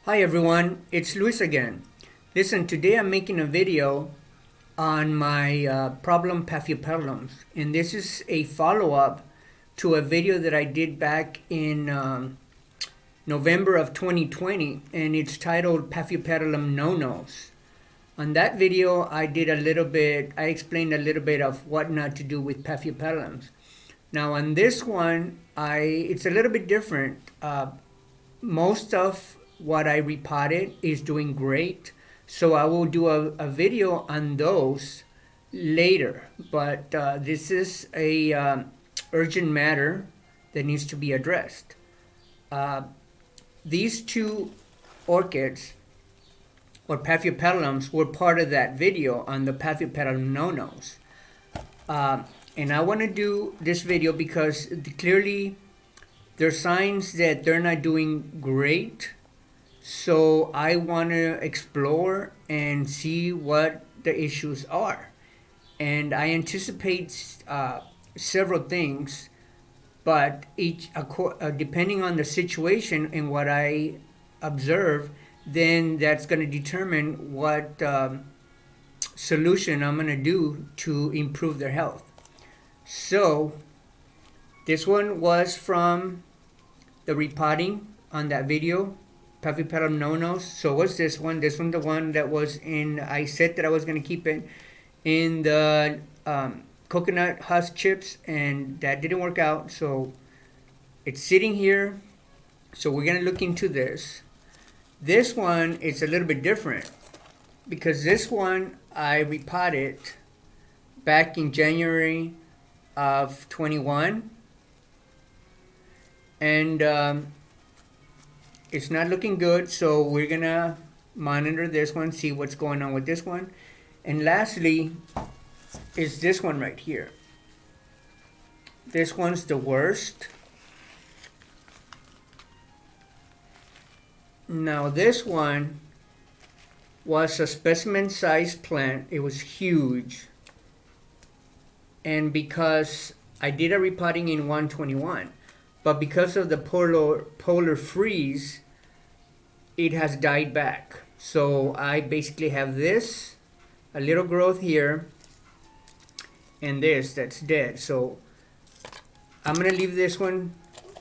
Hi everyone, it's Luis again. Listen, today I'm making a video on my problem Paphiopedilums, and this is a follow-up to a video that I did back in November of 2020, and it's titled Paphiopedilum No-Nos. On that video, I explained a little bit of what not to do with Paphiopedilums. Now on this one, it's a little bit different. Most of what I repotted is doing great, so I will do a video on those later, but this is a urgent matter that needs to be addressed. These two orchids or Paphiopedilums were part of that video on the Paphiopedilum no-nos, and I want to do this video because clearly there's signs that they're not doing great. So I want to explore and see what the issues are. And I anticipate several things, but depending on the situation and what I observe, then that's going to determine what solution I'm going to do to improve their health. So this one was from the repotting on that video, Paphiopedilum no-nos. So what's this one? This one, the one that was in, I said that I was going to keep it in the coconut husk chips, and that didn't work out. So it's sitting here. So we're going to look into this. This one is a little bit different because this one I repotted back in January of 21. And it's not looking good, so we're gonna monitor this one, see what's going on with this one. And lastly is this one right here. This one's the worst. Now this one was a specimen sized plant. It was huge, and because I did a repotting in 121, but because of the polar freeze, it has died back. So I basically have this, a little growth here, and this that's dead. So I'm gonna leave this one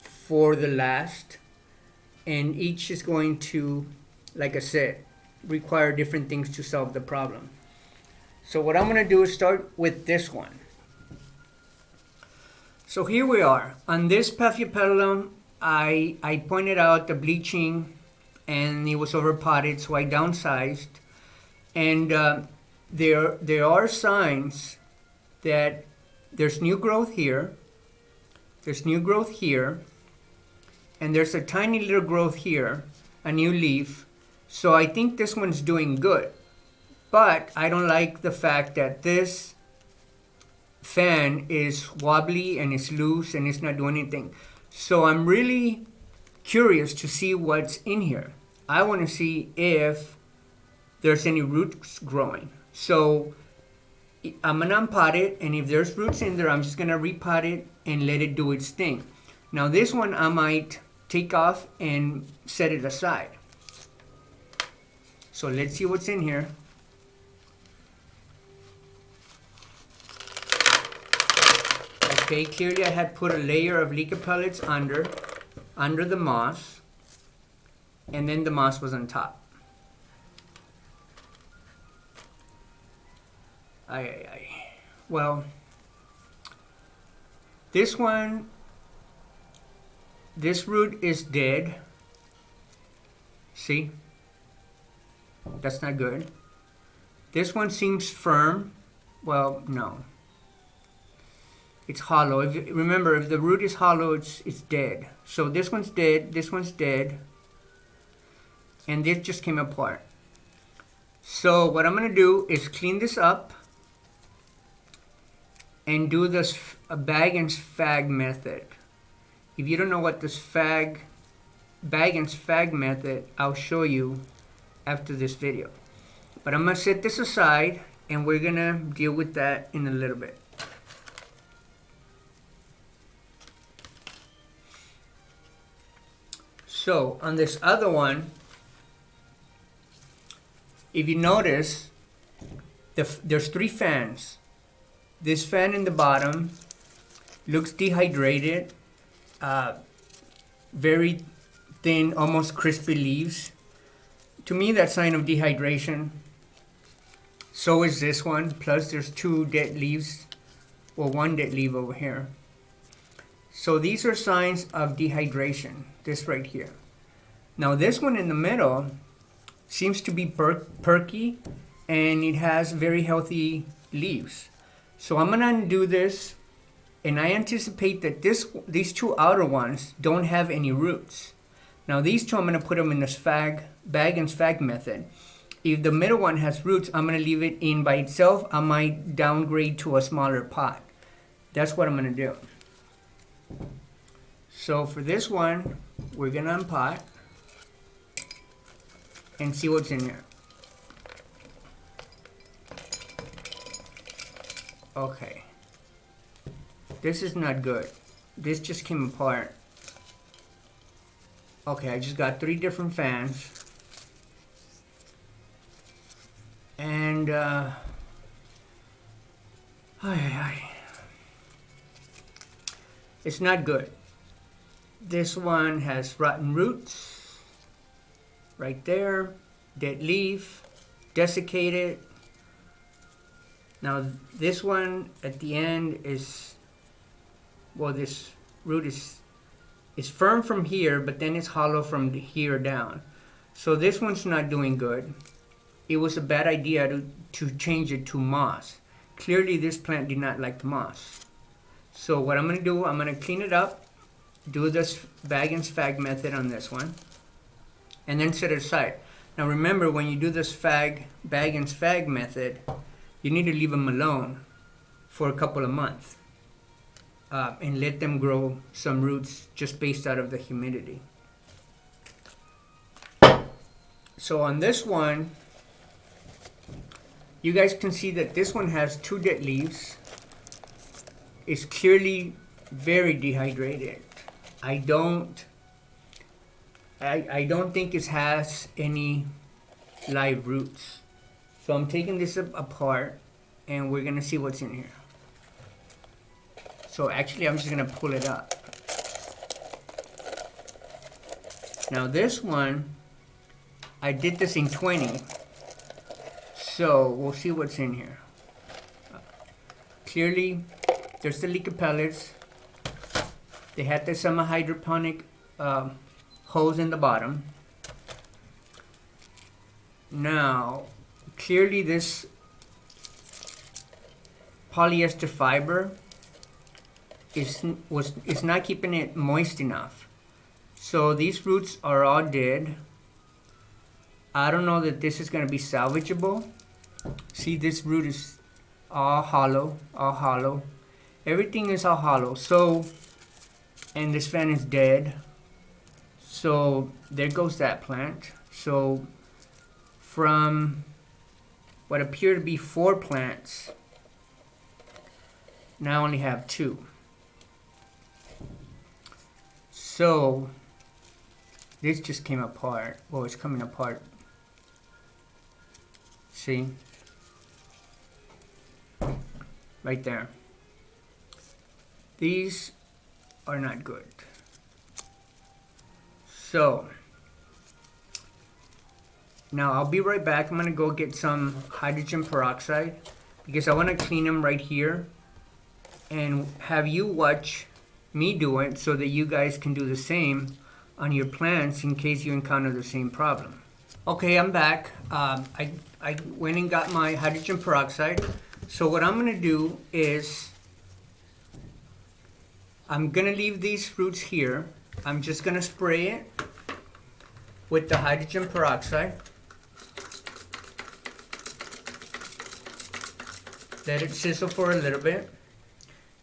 for the last, and each is going to, like I said, require different things to solve the problem. So what I'm gonna do is start with this one. So here we are. On this Paphiopedilum, I pointed out the bleaching and it was overpotted, so I downsized. And there are signs that there's new growth here, there's new growth here, and there's a tiny little growth here, a new leaf. So I think this one's doing good. But I don't like the fact that this fan is wobbly and it's loose and it's not doing anything. So I'm really curious to see what's in here. I want to see if there's any roots growing. So I'm gonna unpot it, and if there's roots in there, I'm just gonna repot it and let it do its thing. Now this one I might take off and set it aside. So let's see what's in here. Okay, clearly I had put a layer of leaker pellets under the moss, and then the moss was on top. Well, this one, this root is dead. See? That's not good. This one seems firm. Well, no. It's hollow. Remember, if the root is hollow, it's dead. So this one's dead, this one's dead, and this just came apart. So what I'm gonna do is clean this up and do this bag and sphag method. If you don't know what this bag and sphag method, I'll show you after this video. But I'm gonna set this aside and we're gonna deal with that in a little bit. So on this other one, if you notice, there's 3 fans. This fan in the bottom looks dehydrated, very thin, almost crispy leaves. To me, that's a sign of dehydration. So is this one, plus there's 2 dead leaves, or 1 dead leaf over here. So these are signs of dehydration, this right here. Now this one in the middle seems to be perky, and it has very healthy leaves. So I'm gonna undo this, and I anticipate that these 2 outer ones don't have any roots. Now these 2, I'm gonna put them in the bag and sphag method. If the middle one has roots, I'm gonna leave it in by itself. I might downgrade to a smaller pot. That's what I'm gonna do. So for this one, we're gonna unpot and see what's in here. Okay. This is not good. This just came apart. Okay, I just got 3 different fans. And, it's not good. This one has rotten roots, right there, dead leaf, desiccated. Now this one at the end is, well, this root is firm from here, but then it's hollow from here down. So this one's not doing good. It was a bad idea to change it to moss. Clearly this plant did not like the moss. So what I'm gonna do, I'm gonna clean it up, do this bag and sphag method on this one, and then set it aside. Now remember, when you do this bag and sphag method, you need to leave them alone for a couple of months and let them grow some roots just based out of the humidity. So on this one, you guys can see that this one has 2 dead leaves. It's clearly very dehydrated. I don't think it has any live roots. So I'm taking this apart, and we're gonna see what's in here. So actually, I'm just gonna pull it up. Now this one, I did this in 20. So we'll see what's in here. Clearly, there's the leaf pellets. They had the semi-hydroponic hose in the bottom. Now, clearly this polyester fiber is not keeping it moist enough. So these roots are all dead. I don't know that this is going to be salvageable. See, this root is all hollow, all hollow. Everything is all hollow. So, and this fan is dead. So there goes that plant. So from what appear to be 4 plants, now I only have 2. So this just came apart. Well, it's coming apart. See? Right there. These are not good. So now I'll be right back. I'm gonna go get some hydrogen peroxide because I want to clean them right here and have you watch me do it so that you guys can do the same on your plants in case you encounter the same problem. Okay, I'm back. I went and got my hydrogen peroxide. So what I'm gonna do is I'm gonna leave these roots here. I'm just gonna spray it with the hydrogen peroxide. Let it sizzle for a little bit.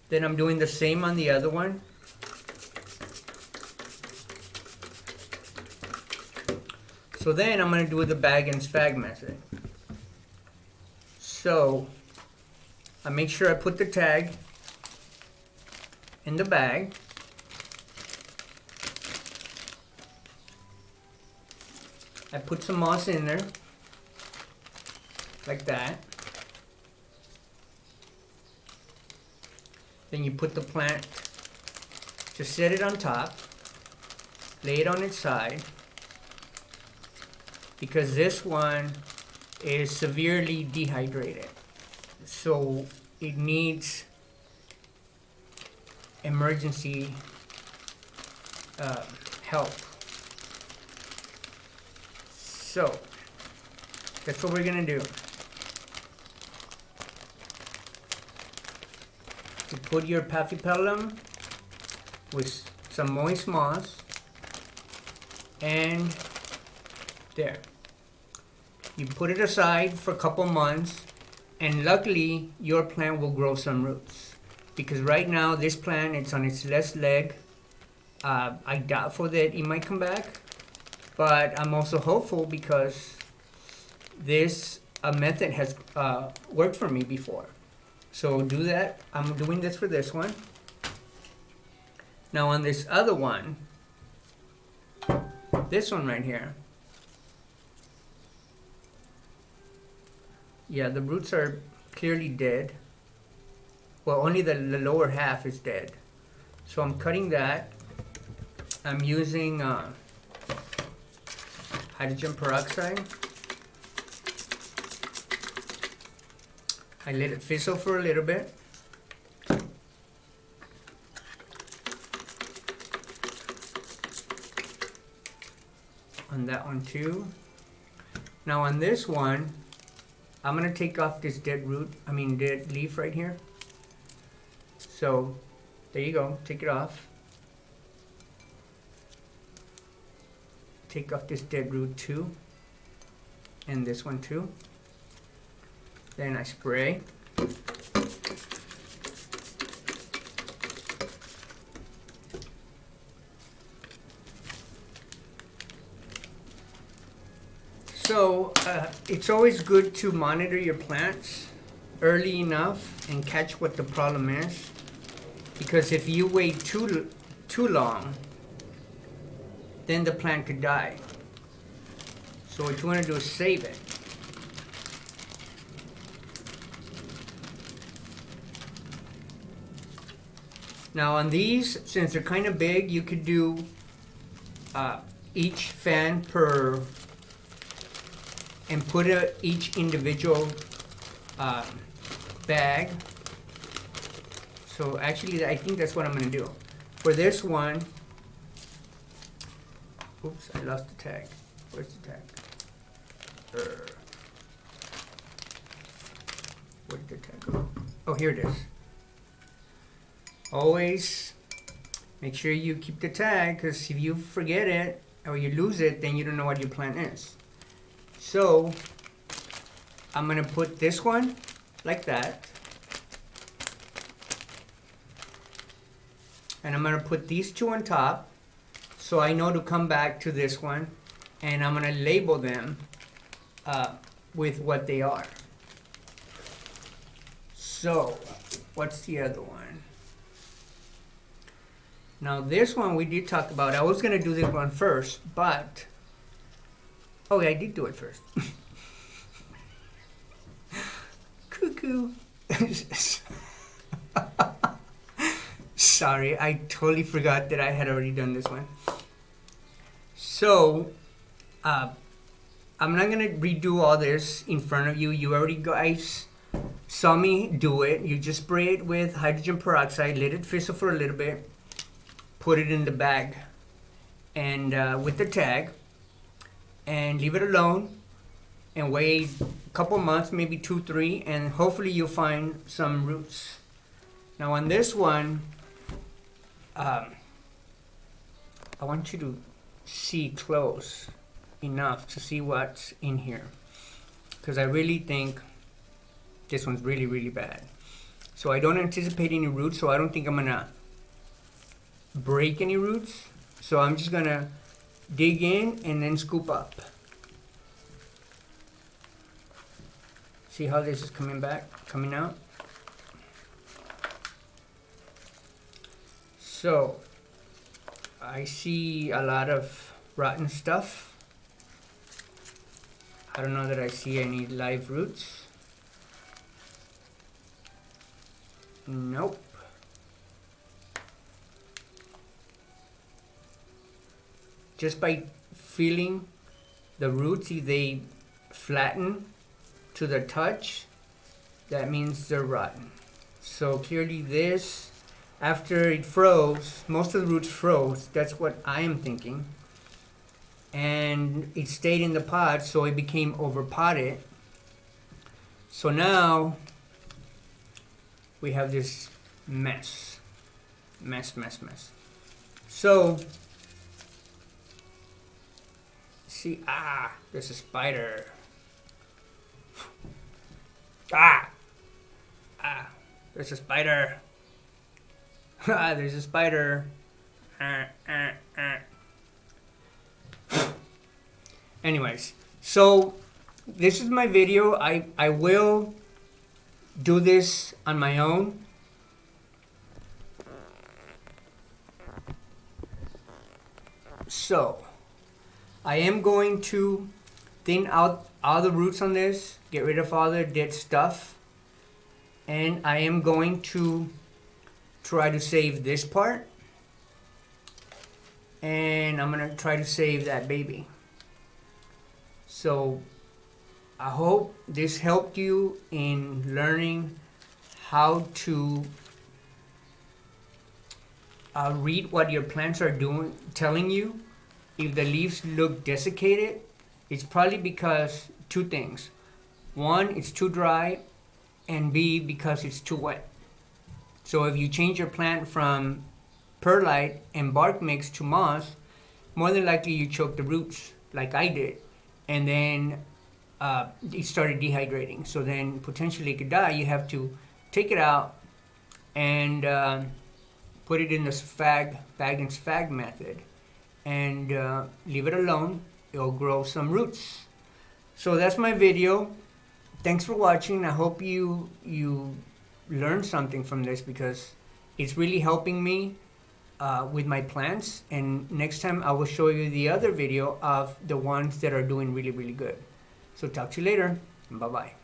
Then I'm doing the same on the other one. So then I'm going to do the bag and sphag method. So I make sure I put the tag in the bag. I put some moss in there. like that. Then you put the plant, just set it on top, lay it on its side, because this one is severely dehydrated. So it needs emergency help. So that's what we're gonna do. You put your Paphiopedilum with some moist moss, and there. You put it aside for a couple months, and luckily your plant will grow some roots. Because right now this plant, it's on its last leg. I doubtful that it might come back, but I'm also hopeful because this method has worked for me before. So do that. I'm doing this for this one. Now on this other one, this one right here, yeah, the roots are clearly dead. Well, only the lower half is dead. So I'm cutting that. I'm using hydrogen peroxide. I let it fizzle for a little bit. On that one too. Now on this one, I'm gonna take off this dead leaf right here. So there you go, take it off. Take off this dead root too, and this one too. Then I spray. So it's always good to monitor your plants early enough and catch what the problem is, because if you wait too long, then the plant could die. So what you want to do is save it. Now on these, since they're kind of big, you could do each fan per, and put each individual bag. So actually, I think that's what I'm gonna do. For this one, oops, I lost the tag. Where's the tag? Where did the tag go? Oh, here it is. Always make sure you keep the tag, because if you forget it or you lose it, then you don't know what your plant is. So I'm gonna put this one like that, and I'm gonna put these two on top, so I know to come back to this one, and I'm gonna label them with what they are. So what's the other one? Now this one we did talk about. I was gonna do this one first, but oh yeah, I did do it first. Cuckoo. Sorry, I totally forgot that I had already done this one. So I'm not gonna redo all this in front of you. You already guys saw me do it. You just spray it with hydrogen peroxide, let it fizzle for a little bit, put it in the bag, and with the tag, and leave it alone, and wait a couple months, maybe 2, 3, and hopefully you'll find some roots. Now on this one, I want you to see close enough to see what's in here, because I really think this one's really, really bad. So I don't anticipate any roots, so I don't think I'm gonna break any roots. So I'm just gonna dig in and then scoop up. See how this is coming out? So I see a lot of rotten stuff. I don't know that I see any live roots. Nope. Just by feeling the roots, if they flatten to the touch, that means they're rotten. So clearly this, after it froze, most of the roots froze, that's what I am thinking. And it stayed in the pot, so it became overpotted. So now we have this mess. Mess. So, see, there's a spider. There's a spider. There's a spider. Anyways, so this is my video. I will do this on my own. So I am going to thin out all the roots on this, get rid of all the dead stuff, and I am going to try to save this part, and I'm gonna try to save that baby. So I hope this helped you in learning how to read what your plants are doing, telling you. If the leaves look desiccated, it's probably because two things. One, it's too dry, and B, because it's too wet. So if you change your plant from perlite and bark mix to moss, more than likely you choke the roots like I did, and then it started dehydrating. So then potentially it could die. You have to take it out and put it in the Bag and Sphag method, and leave it alone. It'll grow some roots. So that's my video. Thanks for watching. I hope you learned something from this, because it's really helping me with my plants. And next time I will show you the other video of the ones that are doing really, really good. So talk to you later. Bye-bye.